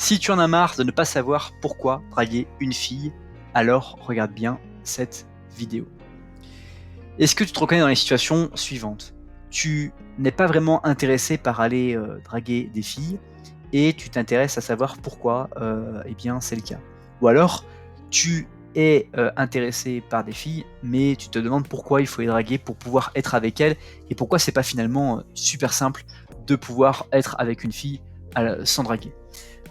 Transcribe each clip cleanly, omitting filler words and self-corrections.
Si tu en as marre de ne pas savoir pourquoi draguer une fille, alors regarde bien cette vidéo. Est-ce que tu te reconnais dans les situations suivantes? Tu n'es pas vraiment intéressé par aller draguer des filles et tu t'intéresses à savoir pourquoi eh bien c'est le cas. Ou alors tu es intéressé par des filles mais tu te demandes pourquoi il faut les draguer pour pouvoir être avec elles et pourquoi c'est pas finalement super simple de pouvoir être avec une fille sans draguer.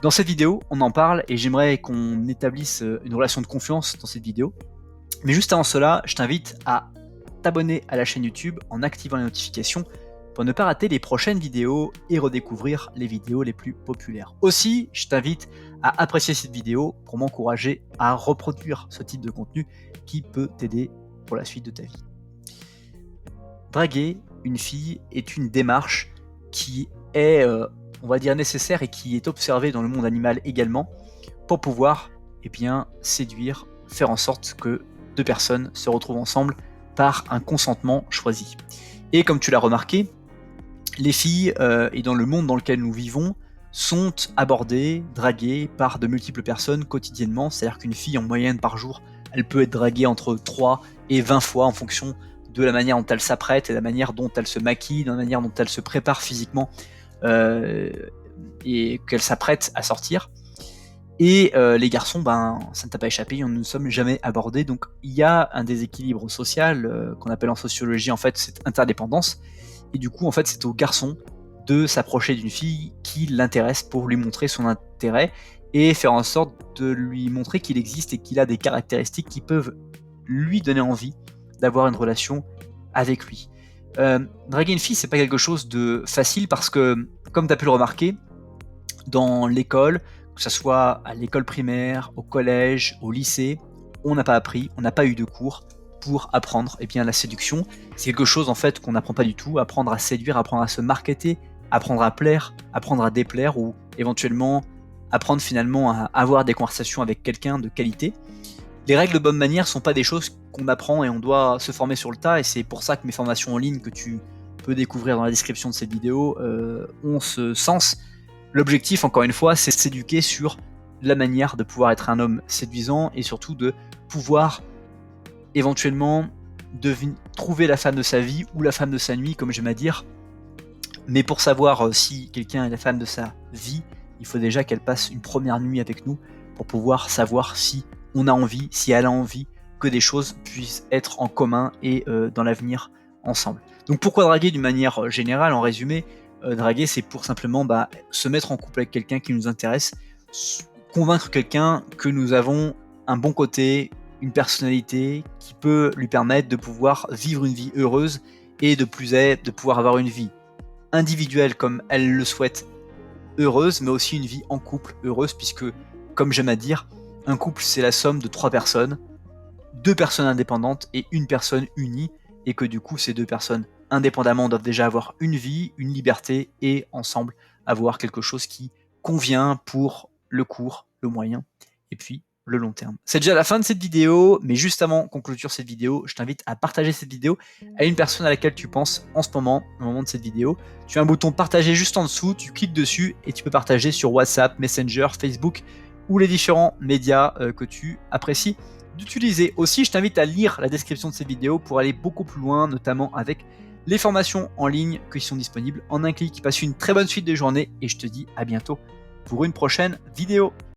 Dans cette vidéo, on en parle et j'aimerais qu'on établisse une relation de confiance dans cette vidéo. Mais juste avant cela, je t'invite à t'abonner à la chaîne YouTube en activant les notifications pour ne pas rater les prochaines vidéos et redécouvrir les vidéos les plus populaires. Aussi, je t'invite à apprécier cette vidéo pour m'encourager à reproduire ce type de contenu qui peut t'aider pour la suite de ta vie. Draguer une fille est une démarche qui est, on va dire, nécessaire et qui est observée dans le monde animal également pour pouvoir séduire, faire en sorte que deux personnes se retrouvent ensemble par un consentement choisi. Et comme tu l'as remarqué, les filles, et dans le monde dans lequel nous vivons, sont abordées, draguées par de multiples personnes quotidiennement. C'est-à-dire qu'une fille, en moyenne par jour, elle peut être draguée entre 3 et 20 fois en fonction de la manière dont elle s'apprête et la manière dont elle se maquille, de la manière dont elle se prépare physiquement et qu'elle s'apprête à sortir. Et les garçons, ça ne t'a pas échappé, nous ne sommes jamais abordés. Donc il y a un déséquilibre social qu'on appelle en sociologie en fait cette interdépendance. Et du coup en fait c'est au garçon de s'approcher d'une fille qui l'intéresse pour lui montrer son intérêt et faire en sorte de lui montrer qu'il existe et qu'il a des caractéristiques qui peuvent lui donner envie d'avoir une relation avec lui. Draguer une fille, c'est pas quelque chose de facile parce que, comme tu as pu le remarquer, dans l'école, que ce soit à l'école primaire, au collège, au lycée, on n'a pas appris, on n'a pas eu de cours pour apprendre la séduction. C'est quelque chose en fait qu'on n'apprend pas du tout, apprendre à séduire, apprendre à se marketer, apprendre à plaire, apprendre à déplaire ou éventuellement apprendre finalement à avoir des conversations avec quelqu'un de qualité. Les règles de bonne manière sont pas des choses qu'on apprend et on doit se former sur le tas et c'est pour ça que mes formations en ligne que tu peux découvrir dans la description de cette vidéo ont ce sens. L'objectif, encore une fois, c'est de s'éduquer sur la manière de pouvoir être un homme séduisant et surtout de pouvoir éventuellement trouver la femme de sa vie ou la femme de sa nuit, comme j'aime à dire. Mais pour savoir si quelqu'un est la femme de sa vie, il faut déjà qu'elle passe une première nuit avec nous pour pouvoir savoir si on a envie, si elle a envie que des choses puissent être en commun et dans l'avenir ensemble. Donc pourquoi draguer d'une manière générale, en résumé? Draguer, c'est pour simplement se mettre en couple avec quelqu'un qui nous intéresse, convaincre quelqu'un que nous avons un bon côté, une personnalité qui peut lui permettre de pouvoir vivre une vie heureuse et de plus est de pouvoir avoir une vie individuelle comme elle le souhaite, heureuse, mais aussi une vie en couple heureuse, puisque, comme j'aime à dire, un couple c'est la somme de 3 personnes, 2 personnes indépendantes et une personne unie, et que du coup ces 2 personnes indépendamment doivent déjà avoir une vie, une liberté, et ensemble avoir quelque chose qui convient pour le court, le moyen, et puis le long terme. C'est déjà la fin de cette vidéo, mais juste avant qu'on clôture cette vidéo, je t'invite à partager cette vidéo à une personne à laquelle tu penses en ce moment, au moment de cette vidéo. Tu as un bouton partager juste en dessous, tu cliques dessus et tu peux partager sur WhatsApp, Messenger, Facebook ou les différents médias que tu apprécies d'utiliser. Aussi, je t'invite à lire la description de cette vidéo pour aller beaucoup plus loin, notamment avec les formations en ligne qui sont disponibles en un clic. Passe une très bonne suite de journée et je te dis à bientôt pour une prochaine vidéo.